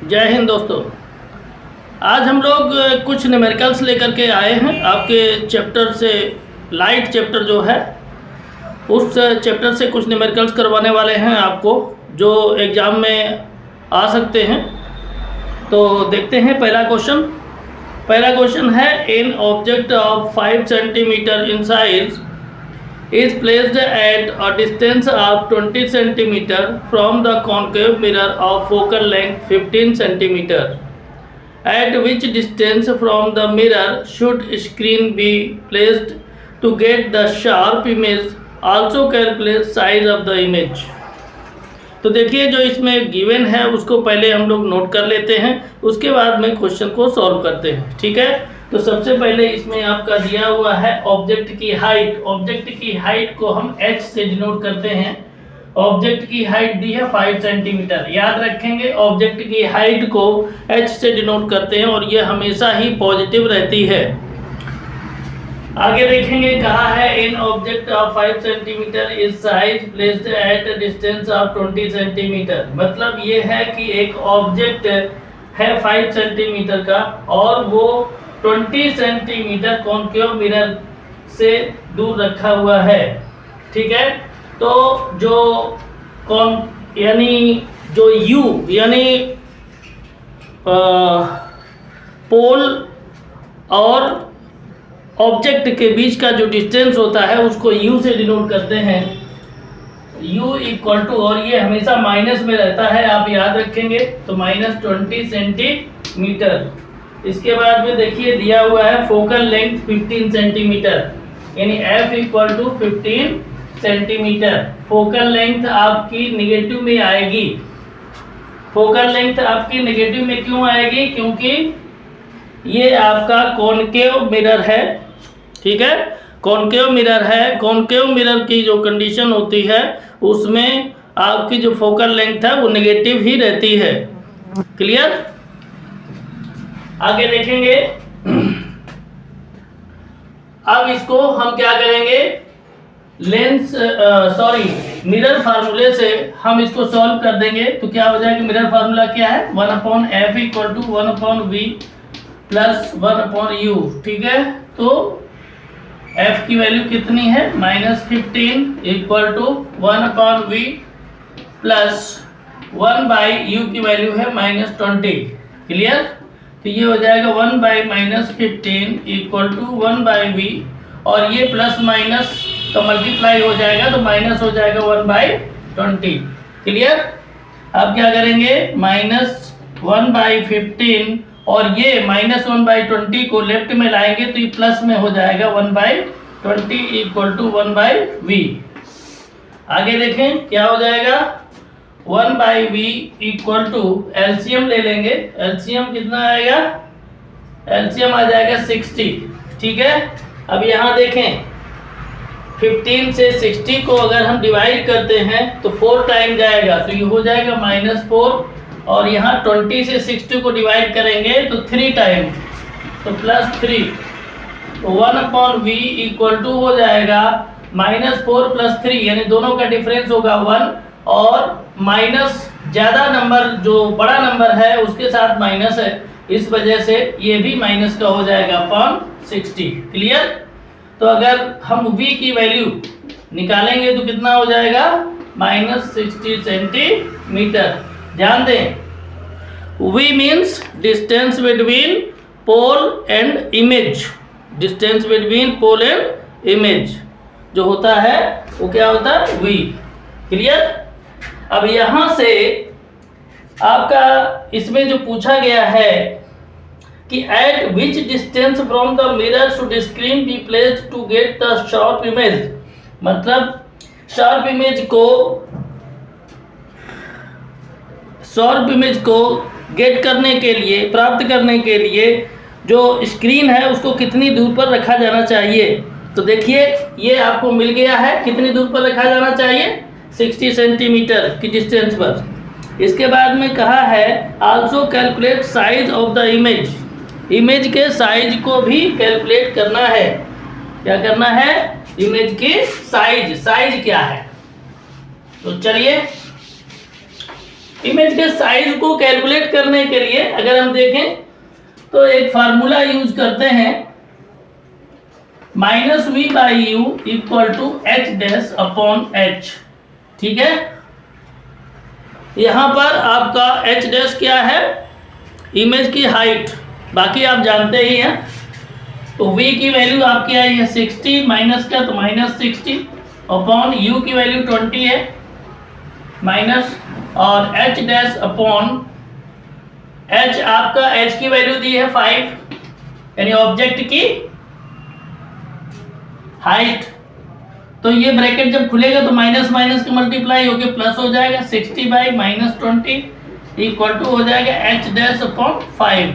जय हिंद दोस्तों। आज हम लोग कुछ न्यूमेरिकल्स लेकर के आए हैं आपके चैप्टर से। लाइट चैप्टर जो है उस चैप्टर से कुछ न्यूमेरिकल्स करवाने वाले हैं आपको, जो एग्ज़ाम में आ सकते हैं। तो देखते हैं पहला क्वेश्चन है, an object of 5 centimetre in size is placed at a distance of 20 cm from the concave mirror of focal length 15 cm. At which distance from the mirror should screen be placed to get the sharp image? Also calculate size of the image. तो देखिए, जो इसमें given है उसको पहले हम लोग note कर लेते हैं, उसके बाद में क्वेश्चन को सॉल्व करते हैं। ठीक है, तो सबसे पहले इसमें आपका दिया हुआ है ऑब्जेक्ट की हाइट। ऑब्जेक्ट की हाइट को हम h से डिनोट करते हैं। ऑब्जेक्ट की हाइट दी है 5 सेंटीमीटर। याद रखेंगे, ऑब्जेक्ट की हाइट को h से डिनोट करते हैं और ये हमेशा ही पॉजिटिव रहती है। आगे देखेंगे, कहा है in object of 5 centimetre is size placed at distance of 20 centimetre. मतलब ये है कि एक ऑब्जेक्ट है 5 सेंटीमीटर का और वो 20 सेंटीमीटर कॉन्केव मिरर से दूर रखा हुआ है। ठीक है, तो जो जो U यानी पोल और ऑब्जेक्ट के बीच का जो डिस्टेंस होता है उसको U से डिनोट करते हैं। U इक्वल टू, और ये हमेशा माइनस में रहता है, आप याद रखेंगे, तो -20 सेंटीमीटर। इसके बाद में देखिए दिया हुआ है फोकल लेंथ 15 सेंटीमीटर, यानी F equal to 15 centimetre. Focal length आपकी नेगेटिव में आएगी। फोकल लेंथ आपकी नेगेटिव में क्यों आएगी? क्योंकि ये आपका कॉनकेव मिरर है। ठीक है, कॉनकेव मिरर है। कॉनकेव मिरर की जो कंडीशन होती है उसमें आपकी जो फोकल लेंथ है वो नेगेटिव ही रहती है। क्लियर? आगे देखेंगे, अब इसको हम क्या करेंगे, मिरर फार्मूले से हम इसको सॉल्व कर देंगे। तो क्या हो जाएगा, मिरर फार्मूला क्या है, 1/f equal to 1/v plus 1/u। ठीक है, तो f की वैल्यू कितनी है, -15 equal to 1/v plus 1/u की वैल्यू है -20। क्लियर? तो ये हो जाएगा 1/-15 इक्वल टू 1/v, और ये प्लस माइनस का मल्टीप्लाई हो जाएगा तो माइनस हो जाएगा 1/20। क्लियर? अब क्या करेंगे, -1/15 और ये -1/20 को लेफ्ट में लाएंगे तो ये प्लस में हो जाएगा 1/20 इक्वल टू 1/v। आगे देखें क्या हो जाएगा, 1/v इक्वल टू, एलसीएम ले लेंगे। एलसीएम कितना आएगा, एलसीएम आ जाएगा 60। ठीक है, अब यहाँ देखें 15 से 60 को अगर हम डिवाइड करते हैं तो 4 टाइम जाएगा, तो ये हो जाएगा -4, और यहाँ 20 से 60 को डिवाइड करेंगे तो 3 टाइम, तो +3। तो 1/v इक्वल टू हो जाएगा -4 + 3, यानी दोनों का डिफरेंस होगा 1, और माइनस ज़्यादा नंबर जो बड़ा नंबर है उसके साथ माइनस है, इस वजह से ये भी माइनस का हो जाएगा 60। क्लियर? तो अगर हम v की वैल्यू निकालेंगे तो कितना हो जाएगा, -60 सेंटीमीटर। ध्यान दें, v means distance between pole and image. Distance between pole and image जो होता है वो क्या होता है, v। क्लियर? अब यहाँ से आपका इसमें जो पूछा गया है कि at which distance from the mirror should screen be placed to get the sharp image. मतलब शार्प इमेज को गेट करने के लिए, प्राप्त करने के लिए जो स्क्रीन है उसको कितनी दूर पर रखा जाना चाहिए। तो देखिए ये आपको मिल गया है, कितनी दूर पर रखा जाना चाहिए, 60 सेंटीमीटर की डिस्टेंस पर। इसके बाद में कहा है also calculate size of the image. Image के साइज को भी कैलकुलेट करना है। क्या करना है, इमेज की साइज क्या है। तो चलिए इमेज के साइज को कैलकुलेट करने के लिए अगर हम देखें तो एक फार्मूला यूज करते हैं, -v/u = h'/h। ठीक है, यहां पर आपका h' क्या है, इमेज की हाइट, बाकी आप जानते ही हैं। तो v की वैल्यू आपकी आई है 60, माइनस का तो -60 अपॉन u की वैल्यू 20 है माइनस, और h' अपॉन h आपका h की वैल्यू दी है 5, यानी ऑब्जेक्ट की हाइट। तो ये ब्रैकेट जब खुलेगा तो माइनस माइनस के मल्टीप्लाई होके प्लस हो जाएगा, 60/-20 इक्वल टू हो जाएगा h'/5।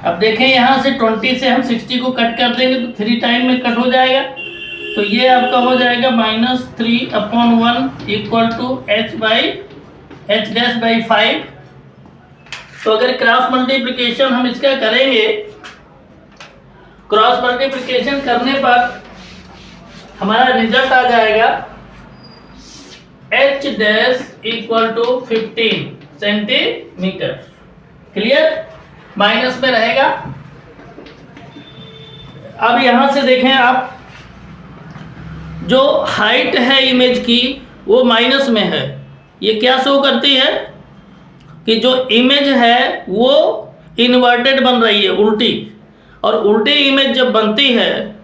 अब देखें यहाँ से 20 से हम 60 को कट कर देंगे तो 3 टाइम में कट हो जाएगा, तो ये आपका हो जाएगा -3/1 इक्वल टू h/5। तो अगर क्रॉस मल्टीप्लिकेशन हम इसका करेंगे, क्रॉस मल्टीप्लिकेशन करने पर हमारा रिजल्ट आ जाएगा h' = 15 सेंटीमीटर। क्लियर, माइनस में रहेगा। अब यहां से देखें आप, जो हाइट है इमेज की वो माइनस में है। ये क्या शो करती है कि जो इमेज है वो इन्वर्टेड बन रही है, उल्टी, और उल्टी इमेज जब बनती है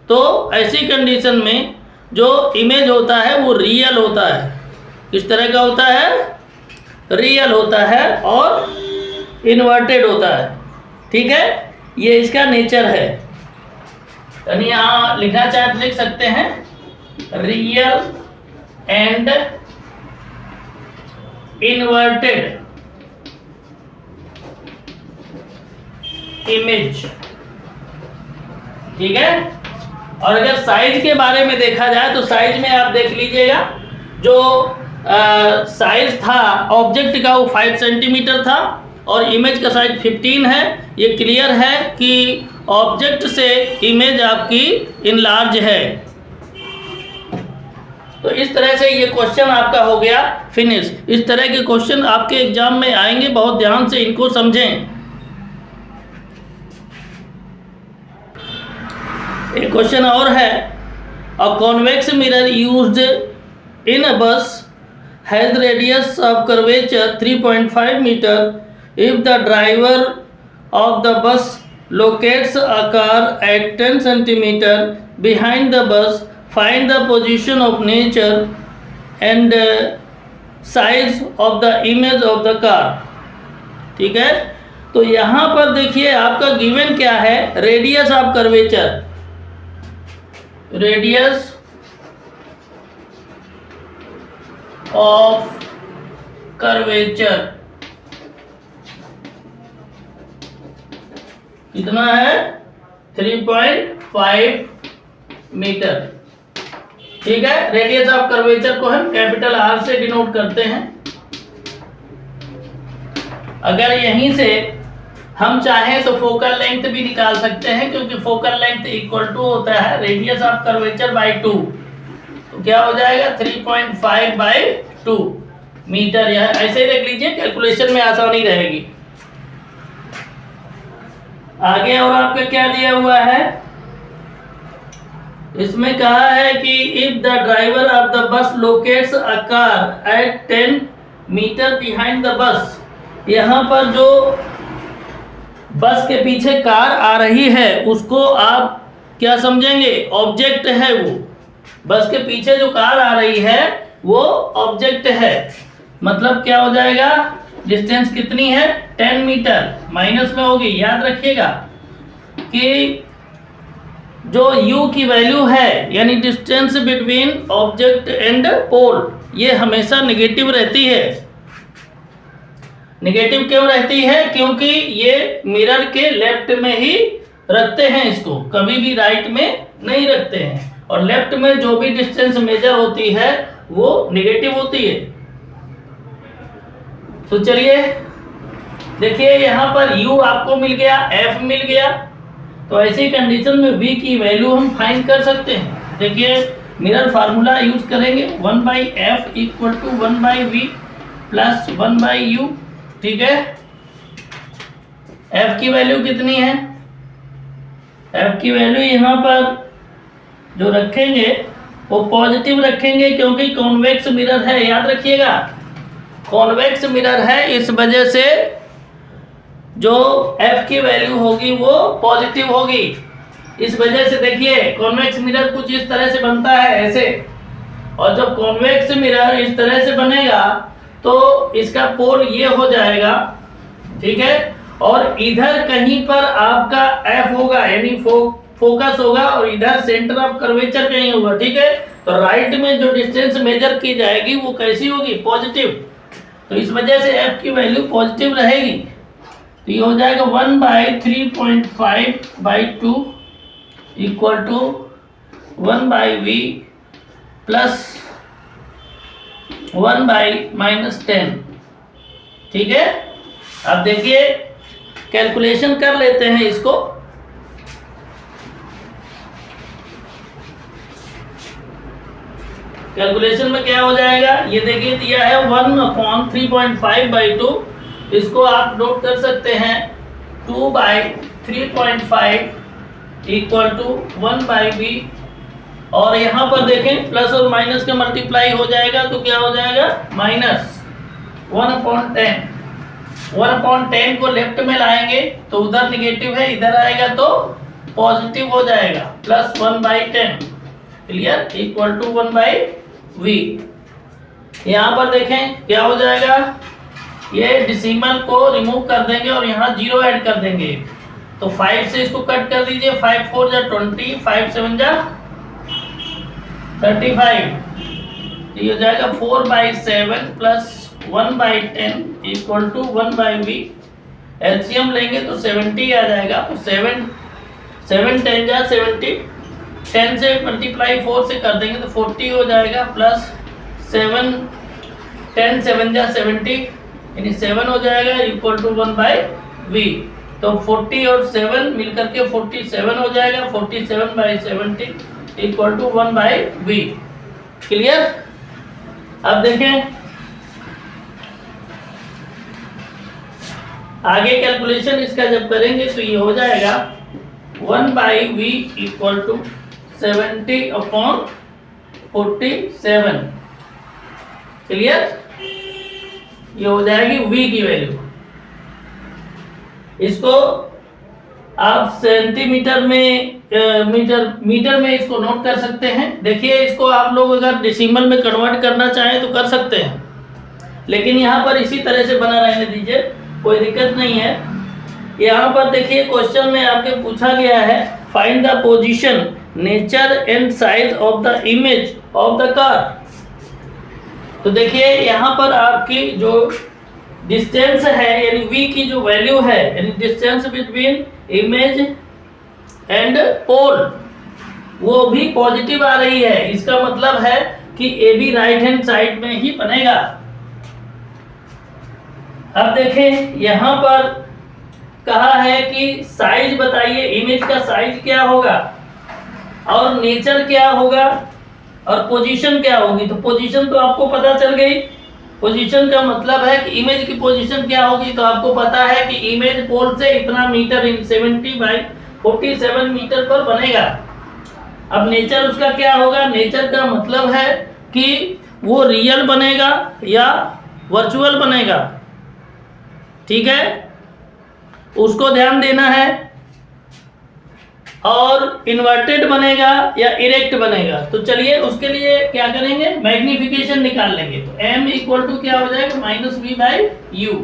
तो ऐसी कंडीशन में जो इमेज होता है वो रियल होता है। किस तरह का होता है, रियल होता है और इन्वर्टेड होता है। ठीक है, ये इसका नेचर है। यानी यहाँ लिखना चाहे तो लिख सकते हैं, रियल एंड इन्वर्टेड इमेज। ठीक है, और अगर साइज के बारे में देखा जाए तो साइज में आप देख लीजिएगा, जो साइज था ऑब्जेक्ट का वो 5 सेंटीमीटर था और इमेज का साइज 15 है। ये क्लियर है कि ऑब्जेक्ट से इमेज आपकी इनलार्ज है। तो इस तरह से ये क्वेश्चन आपका हो गया फिनिश। इस तरह के क्वेश्चन आपके एग्जाम में आएंगे, बहुत ध्यान से इनको समझें। एक क्वेश्चन और है, a convex mirror used in a bus has radius of curvature 3.5 metre if the driver of the bus locates a car at 10 centimetre behind the bus, find the position of nature and size of the image of the car. ठीक है, तो यहाँ पर देखिए आपका given क्या है, radius of curvature, radius of curvature कितना है, 3.5 मीटर। ठीक है, रेडियस ऑफ कर्वेचर को हम कैपिटल R से डिनोट करते हैं। अगर यहीं से हम चाहें तो फोकल लेंथ भी निकाल सकते हैं, क्योंकि फोकल लेंथ इक्वल टू होता है रेडियस ऑफ कर्वेचर बाय 2। तो क्या हो जाएगा, 3.5/2 मीटर। यह ऐसे ही रख लीजिए, कैलकुलेशन में आसानी रहेगी। आगे और आपका क्या दिया हुआ है, इसमें कहा है कि if the driver of the bus locates a car at 10 metre behind the bus. यहाँ पर जो बस के पीछे कार आ रही है उसको आप क्या समझेंगे, ऑब्जेक्ट है वो। बस के पीछे जो कार आ रही है वो ऑब्जेक्ट है। मतलब क्या हो जाएगा, डिस्टेंस कितनी है, 10 मीटर, माइनस में होगी। याद रखिएगा कि जो u की वैल्यू है, यानी distance between object and pole, ये हमेशा नेगेटिव रहती है। नेगेटिव क्यों रहती है, क्योंकि ये मिरर के लेफ्ट में ही रखते हैं इसको, कभी भी राइट में नहीं रखते हैं। और लेफ्ट में जो भी डिस्टेंस मेजर होती है वो नेगेटिव होती है। तो चलिए देखिए, यहाँ पर u आपको मिल गया, f मिल गया। तो ऐसी कंडीशन में v की वैल्यू हम फाइंड कर सकते हैं। देखिए मिरर फार्मूला यूज करेंगे, 1/f = 1/v। Plus 1/u। ठीक है, f की वैल्यू कितनी है? f की वैल्यू यहाँ पर जो रखेंगे वो पॉजिटिव रखेंगे, क्योंकि कॉन्वेक्स मिरर है, याद रखिएगा कॉन्वेक्स मिरर है, इस वजह से जो f की वैल्यू होगी वो पॉजिटिव होगी। इस वजह से देखिए कॉन्वेक्स मिरर कुछ इस तरह से बनता है, ऐसे, और जब कॉन्वेक्स मिरर इस तरह से बनेगा तो इसका पोल ये हो जाएगा। ठीक है, और इधर कहीं पर आपका f होगा, यानी फोकस होगा, और इधर सेंटर ऑफ कर्वेचर कहीं होगा। ठीक है, तो राइट में जो डिस्टेंस मेजर की जाएगी वो कैसी होगी? पॉजिटिव। तो इस वजह से f की वैल्यू पॉजिटिव रहेगी। तो ये हो जाएगा 1/3.5/2 इक्वल टू 1/v प्लस 1/-10। ठीक है, अब देखिए कैलकुलेशन कर लेते हैं इसको। कैलकुलेशन में क्या हो जाएगा, ये देखिए दिया है 1/3.5/2, इसको आप नोट कर सकते हैं 2/3.5 इक्वल टू 1/v, और यहाँ पर देखें प्लस और माइनस का मल्टीप्लाई हो जाएगा तो क्या हो जाएगा? माइनस 1/10। 1/10 को लेफ्ट में लाएंगे तो उधर निगेटिव है, इधर आएगा तो पॉजिटिव हो जाएगा, plus 1/10। Clear? Equal to 1/v। यहाँ पर देखें क्या हो जाएगा, ये डेसिमल को रिमूव कर देंगे और यहाँ 0 ऐड कर देंगे, तो 5 से इसको कट कर दीजिए, 5 4 जा 20, 5 7 जा 35। तो ये हो जाएगा 4/7 plus 1/10 equal to 1/v। LCM लेंगे तो 70 आ जाएगा, तो 7 10 जा 70, 10 से मल्टीप्लाई 4 से कर देंगे तो 40 हो जाएगा, प्लस 7 10 7 जा 70, यानी 7 हो जाएगा इक्वल टू 1/v। तो 40 और 7 मिलकर के 47 हो जाएगा, 47/70 इक्वल टू 1/v। क्लियर? अब देखें आगे कैलकुलेशन इसका जब करेंगे तो ये हो जाएगा 1/v इक्वल टू 70/47। क्लियर? ये हो जाएगी v की वैल्यू। इसको आप सेंटीमीटर में मीटर में इसको नोट कर सकते हैं। देखिए इसको आप लोग अगर डेसिमल में कन्वर्ट करना चाहें तो कर सकते हैं, लेकिन यहाँ पर इसी तरह से बना रहने दीजिए, कोई दिक्कत नहीं है। यहाँ पर देखिए क्वेश्चन में आपके पूछा गया है find the position, nature and size of the image of the car. तो देखिए यहाँ पर आपकी जो डिस्टेंस है यानी v की जो वैल्यू है, यानी distance between image and pole, वो भी पॉजिटिव आ रही है। इसका मतलब है कि A B right hand side में ही बनेगा। अब देखें यहाँ पर कहा है कि साइज बताइए, इमेज का साइज क्या होगा और नेचर क्या होगा और पोजीशन क्या होगी। तो पोजीशन तो आपको पता चल गई, पोजीशन का मतलब है कि इमेज की पोजीशन क्या होगी, तो आपको पता है कि इमेज पोल से इतना मीटर इन 70/47 मीटर पर बनेगा। अब नेचर उसका क्या होगा, नेचर का मतलब है कि वो रियल बनेगा या वर्चुअल बनेगा। ठीक है, उसको ध्यान देना है। और इन्वर्टेड बनेगा या इरेक्ट बनेगा। तो चलिए उसके लिए क्या करेंगे, मैग्निफिकेशन निकाल लेंगे। तो m इक्वल टू क्या हो जाएगा, -v/u।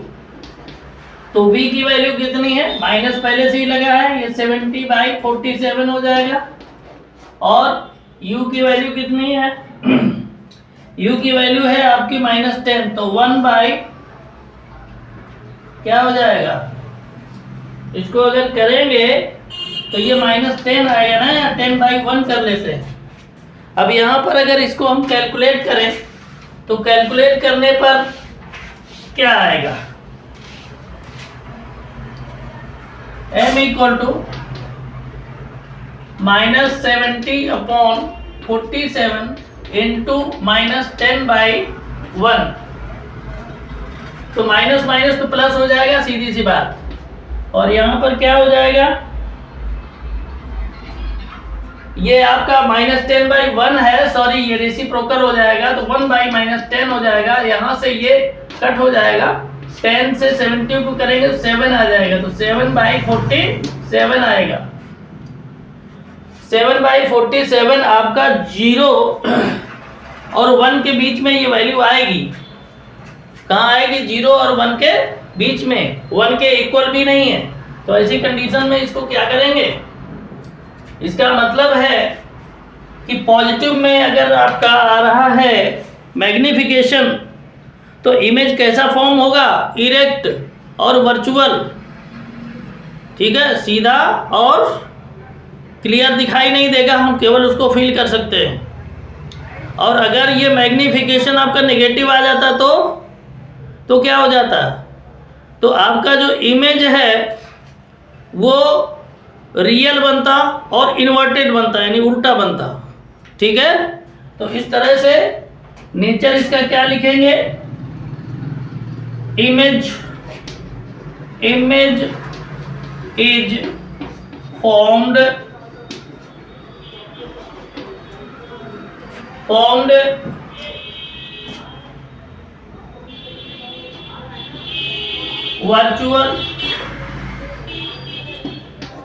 तो v की वैल्यू कितनी है, माइनस पहले से ही लगा है, ये 70/47 हो जाएगा। और u की वैल्यू कितनी है u की वैल्यू है आपकी -10, तो 1/ क्या हो जाएगा, इसको अगर करेंगे तो ये -10 आएगा ना, या 10/1 कर लेते हैं। अब यहाँ पर अगर इसको हम कैलकुलेट करें तो कैलकुलेट करने पर क्या आएगा, m इक्वल टू -70/47 इंटू -10/1। तो माइनस माइनस तो प्लस हो जाएगा, सीधी सी बात। और यहाँ पर क्या हो जाएगा, ये आपका -10/1 है, सॉरी ये रेसिप्रोकल हो जाएगा, तो 1/-10 हो जाएगा। यहाँ से ये कट हो जाएगा, 10 से 70 को करेंगे तो 7 आ जाएगा, तो 7/47 आएगा। 7/47 आपका 0 और 1 के बीच में ये वैल्यू आएगी। कहाँ आएगी? 0 और 1 के बीच में, 1 के इक्वल भी नहीं है। तो ऐसी कंडीशन में इसको क्या करेंगे, इसका मतलब है कि पॉजिटिव में अगर आपका आ रहा है मैग्निफिकेशन, तो इमेज कैसा फॉर्म होगा? इरेक्ट और वर्चुअल, ठीक है, सीधा और क्लियर दिखाई नहीं देगा, हम केवल उसको फील कर सकते हैं। और अगर ये मैग्निफिकेशन आपका नेगेटिव आ जाता तो क्या हो जाता? तो आपका जो इमेज है वो रियल बनता और इन्वर्टेड बनता, यानी उल्टा बनता, ठीक है। तो इस तरह से नेचर इसका क्या लिखेंगे, इमेज इज फॉर्म्ड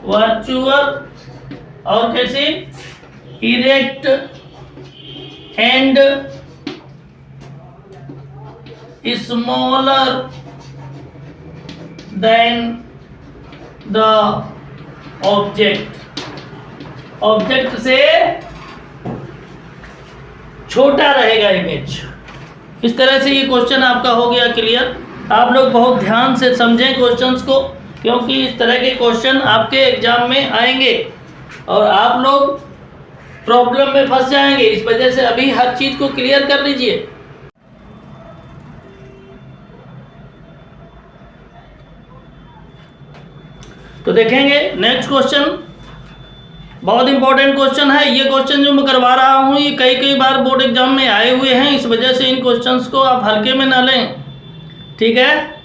वर्चुअल और कैसे erect and smaller than the object से छोटा रहेगा इमेज। इस तरह से ये क्वेश्चन आपका हो गया क्लियर। आप लोग बहुत ध्यान से समझें क्वेश्चंस को, क्योंकि इस तरह के क्वेश्चन आपके एग्जाम में आएंगे और आप लोग प्रॉब्लम में फंस जाएंगे। इस वजह से अभी हर चीज को क्लियर कर लीजिए। तो देखेंगे नेक्स्ट क्वेश्चन, बहुत इंपॉर्टेंट क्वेश्चन है। ये क्वेश्चन जो मैं करवा रहा हूँ ये कई बार बोर्ड एग्जाम में आए हुए हैं, इस वजह से इन क्वेश्चंस को आप हल्के में ना लें, ठीक है।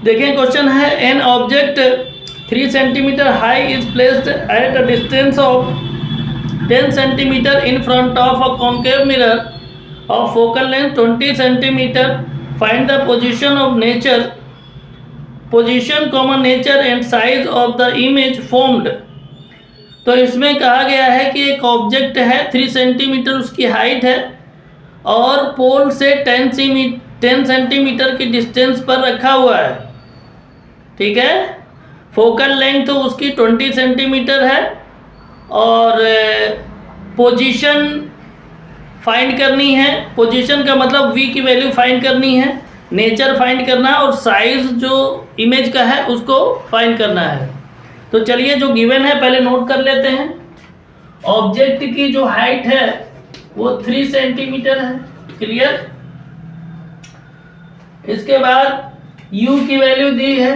देखें क्वेश्चन है, an object 3 centimetre high is placed at a distance of 10 centimetre in front of a concave mirror of focal length 20 centimetre. Find the position of nature and size of the image formed. तो इसमें कहा गया है कि एक object है, 3 centimetre उसकी height है और पोल से 10 सेंटीमीटर की डिस्टेंस पर रखा हुआ है, ठीक है। फोकल लेंथ तो उसकी 20 सेंटीमीटर है और पोजीशन फाइंड करनी है। पोजीशन का मतलब v की वैल्यू फाइंड करनी है, नेचर फाइंड करना है और साइज जो इमेज का है उसको फाइंड करना है। तो चलिए जो गिवन है पहले नोट कर लेते हैं। ऑब्जेक्ट की जो हाइट है वो 3 सेंटीमीटर है, क्लियर। इसके बाद u की वैल्यू दी है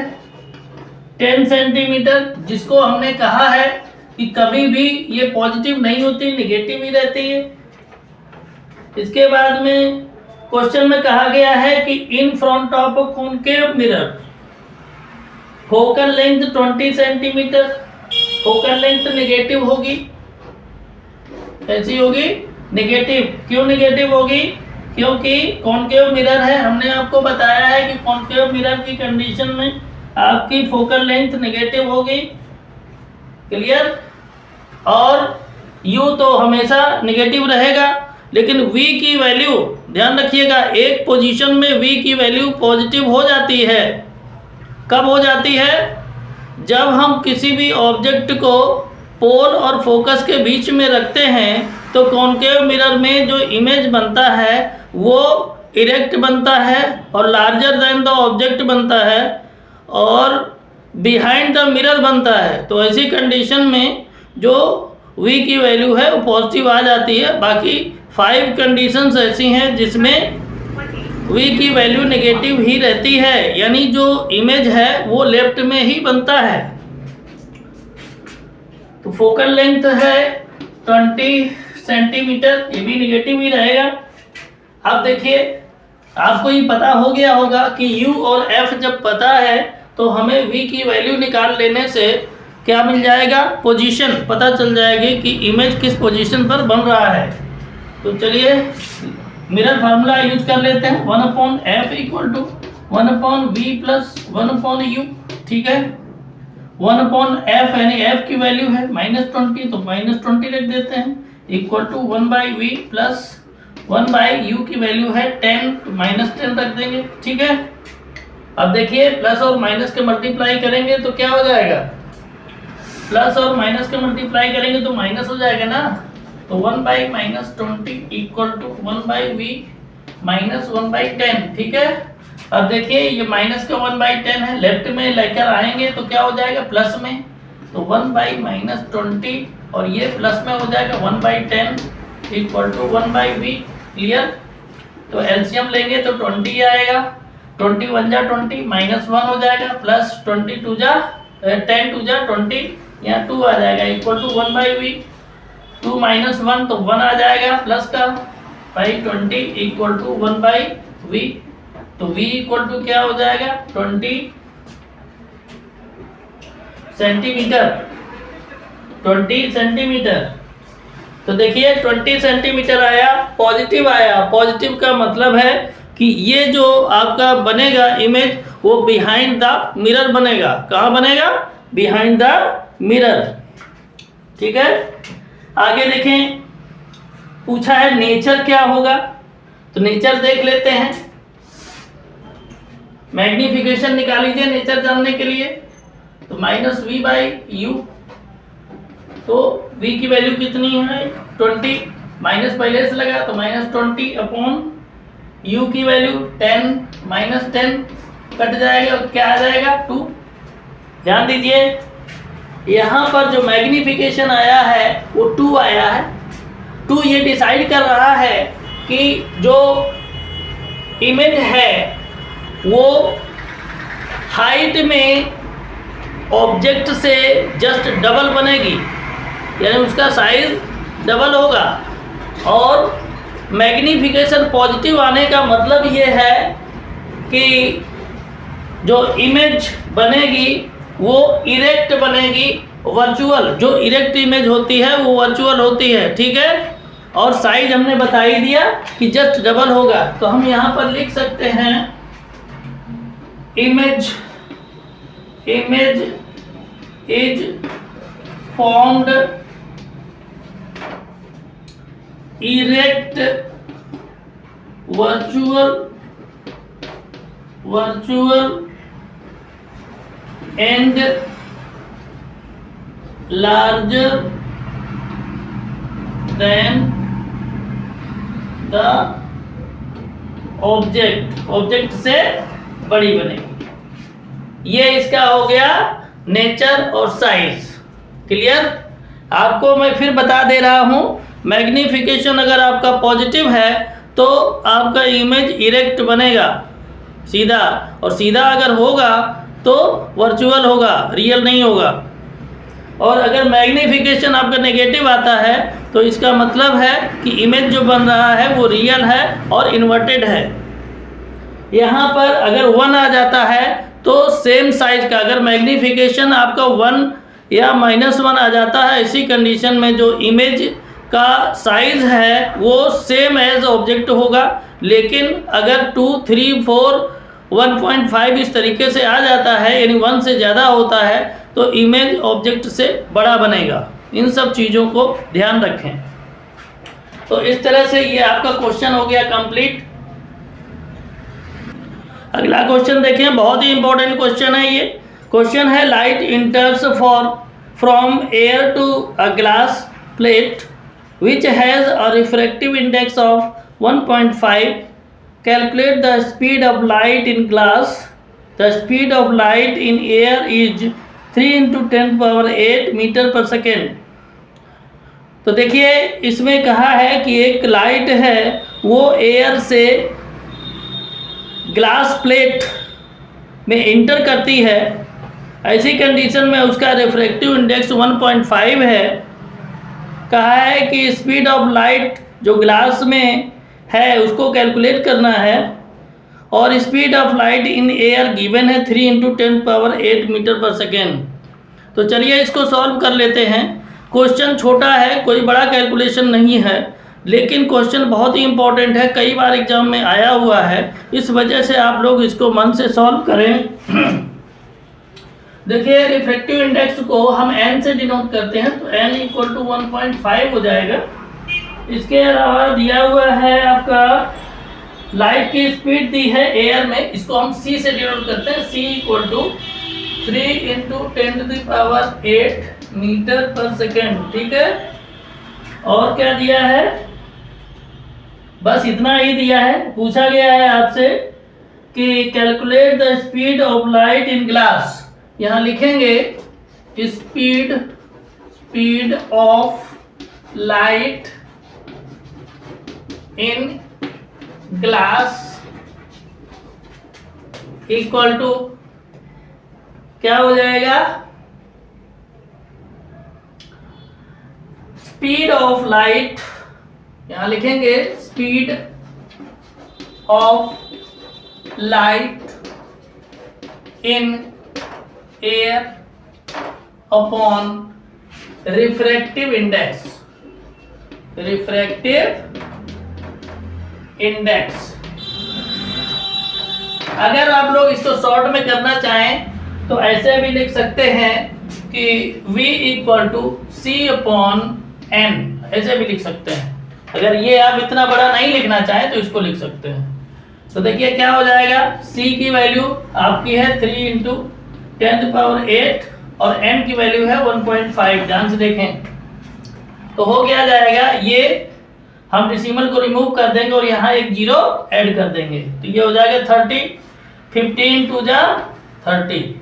10 सेंटीमीटर, जिसको हमने कहा है कि कभी भी ये पॉजिटिव नहीं होती, निगेटिव ही रहती है। इसके बाद में क्वेश्चन में कहा गया है कि in front of a concave mirror focal length 20 centimetre. Focal length negative होगी, कैसी होगी? नेगेटिव। क्यों नेगेटिव होगी? क्योंकि कॉन्केव मिरर है। हमने आपको बताया है कि कॉन्केव मिरर की कंडीशन में आपकी फोकल लेंथ नेगेटिव होगी, क्लियर। और u तो हमेशा नेगेटिव रहेगा, लेकिन v की वैल्यू ध्यान रखिएगा, एक पोजीशन में v की वैल्यू पॉजिटिव हो जाती है। कब हो जाती है? जब हम किसी भी ऑब्जेक्ट को पोल और फोकस के बीच में रखते हैं तो कॉन्केव मिरर में जो इमेज बनता है वो इरेक्ट बनता है और लार्जर देन द ऑब्जेक्ट बनता है और बिहाइंड द मिरर बनता है। तो ऐसी कंडीशन में जो v की वैल्यू है वो पॉजिटिव आ जाती है। बाकी 5 कंडीशंस ऐसी हैं जिसमें v की वैल्यू नेगेटिव ही रहती है, यानी जो इमेज है वो लेफ्ट में ही बनता है। तो फोकल लेंथ है 20 सेंटीमीटर, ये भी नेगेटिव ही रहेगा। अब देखिए आपको ये पता हो गया होगा कि u और f जब पता है तो हमें v की वैल्यू निकाल लेने से क्या मिल जाएगा, पोजीशन पता चल जाएगी कि इमेज किस पोजीशन पर बन रहा है। तो चलिए मिरर फार्मूला यूज कर लेते हैं। 1/f equal to 1/v plus 1/u, ठीक है। 1/f यानी f की वैल्यू है -20, तो -20 लिख देते हैं, equal to 1/v plus 1/u की वैल्यू है 10, तो -10 रख देंगे, ठीक है। अब देखिए प्लस और माइनस के मल्टीप्लाई करेंगे तो क्या हो जाएगा, प्लस और माइनस के मल्टीप्लाई करेंगे तो माइनस हो जाएगा ना, तो 1/-20 इक्वल टू 1/v माइनस 1/10, ठीक है। अब देखिए ये माइनस का 1/10 है, लेफ्ट में लेकर आएंगे तो क्या हो जाएगा प्लस में, तो 1/-20 और ये प्लस में हो जाएगा 1/10 इक्वल टू 1/v, क्लियर। तो एलसीएम लेंगे तो 20 आएगा, 20 1 जा 20, -1 हो जाएगा, प्लस 10 2 जा 20, यहाँ 2 आ जाएगा इक्वल टू 1/v, 2 - 1 तो 1 आ जाएगा प्लस का, 20 इक्वल टू 1/v, तो v इक्वल टू क्या हो जाएगा 20 सेंटीमीटर, 20 सेंटीमीटर। तो देखिए 20 सेंटीमीटर आया, पॉजिटिव आया। पॉजिटिव का मतलब है कि ये जो आपका बनेगा इमेज वो बिहाइंड द मिरर बनेगा। कहाँ बनेगा, बिहाइंड द मिरर, ठीक है। आगे देखें, पूछा है नेचर क्या होगा, तो नेचर देख लेते हैं। मैग्निफिकेशन निकाल लीजिए नेचर जानने के लिए, तो -v/u, तो v की वैल्यू कितनी है 20, माइनस पहले से लगा तो -20 अपॉन u की वैल्यू 10, -10 कट जाएगा तो क्या आ जाएगा 2। ध्यान दीजिए यहाँ पर जो मैग्निफिकेशन आया है वो 2 आया है। 2 ये डिसाइड कर रहा है कि जो इमेज है वो हाइट में ऑब्जेक्ट से जस्ट डबल बनेगी, यानी उसका साइज डबल होगा। और मैग्निफिकेशन पॉजिटिव आने का मतलब ये है कि जो इमेज बनेगी वो इरेक्ट बनेगी, वर्चुअल। जो इरेक्ट इमेज होती है वो वर्चुअल होती है, ठीक है। और साइज हमने बता ही दिया कि जस्ट डबल होगा, तो हम यहाँ पर लिख सकते हैं image is formed erect virtual and larger than the object से बड़ी बनेगी। ये इसका हो गया नेचर और साइज, क्लियर। आपको मैं फिर बता दे रहा हूँ, मैग्निफिकेशन अगर आपका पॉजिटिव है तो आपका इमेज इरेक्ट बनेगा सीधा, और सीधा अगर होगा तो वर्चुअल होगा, रियल नहीं होगा। और अगर मैग्निफिकेशन आपका नेगेटिव आता है तो इसका मतलब है कि इमेज जो बन रहा है वो रियल है और इन्वर्टेड है। यहाँ पर अगर 1 आ जाता है तो सेम साइज का, अगर मैग्निफिकेशन आपका 1 या -1 आ जाता है, इसी कंडीशन में जो इमेज का साइज है वो सेम एज ऑब्जेक्ट होगा। लेकिन अगर 2, 3, 4, 1.5 इस तरीके से आ जाता है, यानी 1 से ज़्यादा होता है, तो इमेज ऑब्जेक्ट से बड़ा बनेगा। इन सब चीज़ों को ध्यान रखें। तो इस तरह से ये आपका क्वेश्चन हो गया कंप्लीट। अगला क्वेश्चन देखें, बहुत ही इंपॉर्टेंट क्वेश्चन है ये। क्वेश्चन है light enters from air to a glass plate which has a refractive index of 1.5। Calculate the speed of light in glass. The speed of light in air is 3 × 10⁸ metre per second. तो देखिए इसमें कहा है कि एक light है वो air से ग्लास प्लेट में इंटर करती है, ऐसी कंडीशन में उसका रिफ्रैक्टिव इंडेक्स 1.5 है। कहा है कि स्पीड ऑफ लाइट जो ग्लास में है उसको कैलकुलेट करना है। और speed of light in air given है 3 × 10⁸ मीटर पर सेकेंड। तो चलिए इसको सॉल्व कर लेते हैं। क्वेश्चन छोटा है, कोई बड़ा कैलकुलेशन नहीं है, लेकिन क्वेश्चन बहुत ही इंपॉर्टेंट है, कई बार एग्जाम में आया हुआ है, इस वजह से आप लोग इसको मन से सॉल्व करें। देखिए रिफ्रैक्टिव इंडेक्स को हम n से डिनोट करते हैं, तो n = 1.5 हो जाएगा। इसके अलावा दिया हुआ है आपका लाइट की स्पीड दी है एयर में, इसको हम c से डिनोट करते हैं, c = 3 × 10⁸ मीटर पर सेकेंड। ठीक है, और क्या दिया है, बस इतना ही दिया है। पूछा गया है आपसे कि calculate the speed of light in glass. यहाँ लिखेंगे speed of light in glass equal to क्या हो जाएगा, स्पीड ऑफ लाइट, यहां लिखेंगे speed of light in air upon refractive index. अगर आप लोग इसको शॉर्ट में करना चाहें तो ऐसे भी लिख सकते हैं कि V = C/N, ऐसे भी लिख सकते हैं। अगर ये आप इतना बड़ा नहीं लिखना चाहें तो इसको लिख सकते हैं। तो देखिए क्या हो जाएगा, C की वैल्यू आपकी है 3 × 10⁸ और N की वैल्यू है 1.5। ध्यान से देखें तो हो क्या जाएगा, ये हम डेसिमल को रिमूव कर देंगे और यहाँ एक जीरो ऐड कर देंगे, तो ये हो जाएगा 30, 15 × 30।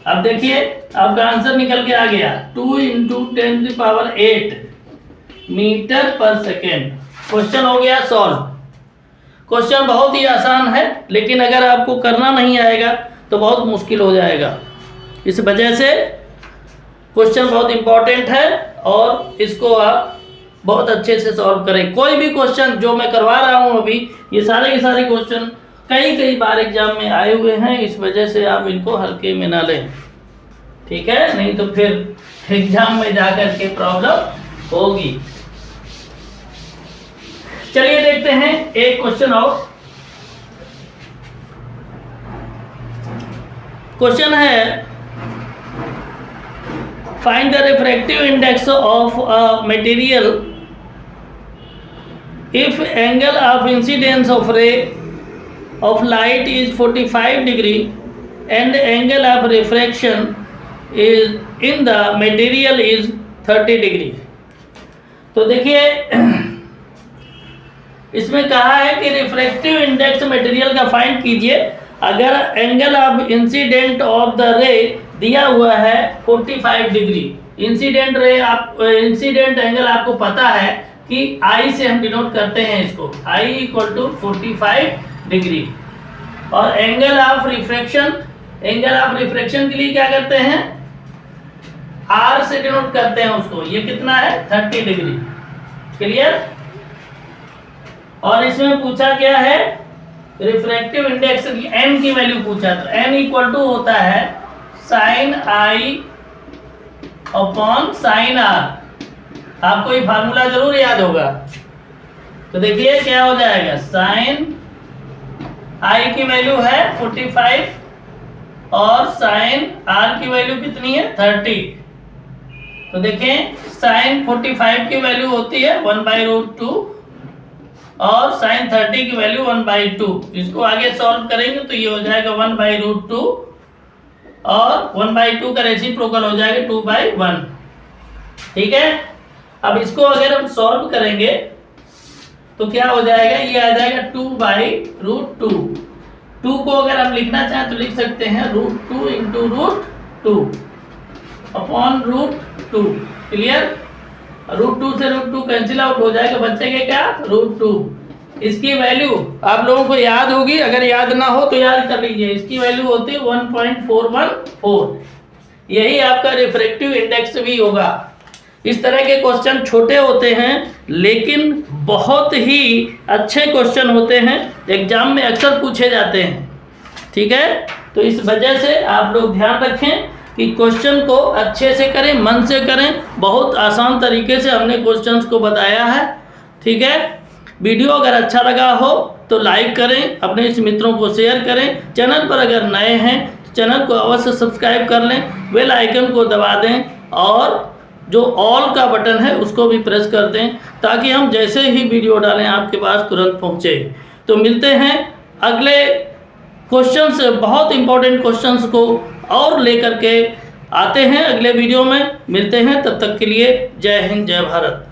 अब देखिए आपका आंसर निकल के आ गया 2 × 10⁸ मीटर पर सेकेंड। क्वेश्चन हो गया सॉल्व। क्वेश्चन बहुत ही आसान है, लेकिन अगर आपको करना नहीं आएगा तो बहुत मुश्किल हो जाएगा। इस वजह से क्वेश्चन बहुत इंपॉर्टेंट है और इसको आप बहुत अच्छे से सॉल्व करें। कोई भी क्वेश्चन जो मैं करवा रहा हूँ अभी, ये सारे के सारे क्वेश्चन कई बार एग्जाम में आए हुए हैं, इस वजह से आप इनको हल्के में ना लें, ठीक है, नहीं तो फिर एग्जाम में जाकर के प्रॉब्लम होगी। चलिए देखते हैं एक क्वेश्चन और। क्वेश्चन है find the refractive index of a material if angle of incidence of रे of light is 45 degree and angle of refraction is in the material is 30 degree। तो देखिए इसमें कहा है कि रिफ्रैक्टिव इंडेक्स मटेरियल का फाइंड कीजिए अगर angle of incident of the रे दिया हुआ है 45 degree. Incident ray incident angle आपको पता है कि I से हम डिनोट करते हैं इसको, I = 45 डिग्री। और एंगल ऑफ रिफ्रैक्शन के लिए क्या करते हैं, R से डिनोट करते हैं उसको, ये कितना है 30 डिग्री। क्लियर। और इसमें पूछा क्या है, रिफ्रैक्टिव इंडेक्स n की वैल्यू पूछा, तो n = होता है sin I / sin R। आपको ये फार्मूला जरूर याद होगा। तो देखिए क्या हो जाएगा, sin I की वैल्यू है 45 और sin R की वैल्यू कितनी है 30। तो देखें sin 45 की वैल्यू होती है 1/√2 और sin 30 की वैल्यू 1/2। इसको आगे सॉल्व करेंगे तो ये हो जाएगा 1/√2 और 1/2 का रेसिप्रोकल हो जाएगा 2/1। ठीक है। अब इसको अगर हम सॉल्व करेंगे तो क्या हो जाएगा, ये आ जाएगा 2/√2। 2 को अगर हम लिखना चाहें तो लिख सकते हैं √2 × √2 अपॉन √2। क्लियर। √2 से √2 कैंसिल आउट हो जाएगा, बचेगा क्या √2। इसकी वैल्यू आप लोगों को याद होगी, अगर याद ना हो तो याद कर लीजिए। इसकी वैल्यू होती है 1.414। यही आपका रिफ्रैक्टिव इंडेक्स भी होगा। इस तरह के क्वेश्चन छोटे होते हैं लेकिन बहुत ही अच्छे क्वेश्चन होते हैं, एग्जाम में अक्सर पूछे जाते हैं। ठीक है, तो इस वजह से आप लोग ध्यान रखें कि क्वेश्चन को अच्छे से करें, मन से करें। बहुत आसान तरीके से हमने क्वेश्चंस को बताया है। ठीक है, वीडियो अगर अच्छा लगा हो तो लाइक करें, अपने इस मित्रों को शेयर करें। चैनल पर अगर नए हैं तो चैनल को अवश्य सब्सक्राइब कर लें, बेल आइकन को दबा दें और जो ऑल का बटन है उसको भी प्रेस कर दें, ताकि हम जैसे ही वीडियो डालें आपके पास तुरंत पहुंचे। तो मिलते हैं अगले क्वेश्चंस, बहुत इंपॉर्टेंट क्वेश्चंस को और लेकर के आते हैं अगले वीडियो में। मिलते हैं, तब तक के लिए जय हिंद, जय भारत।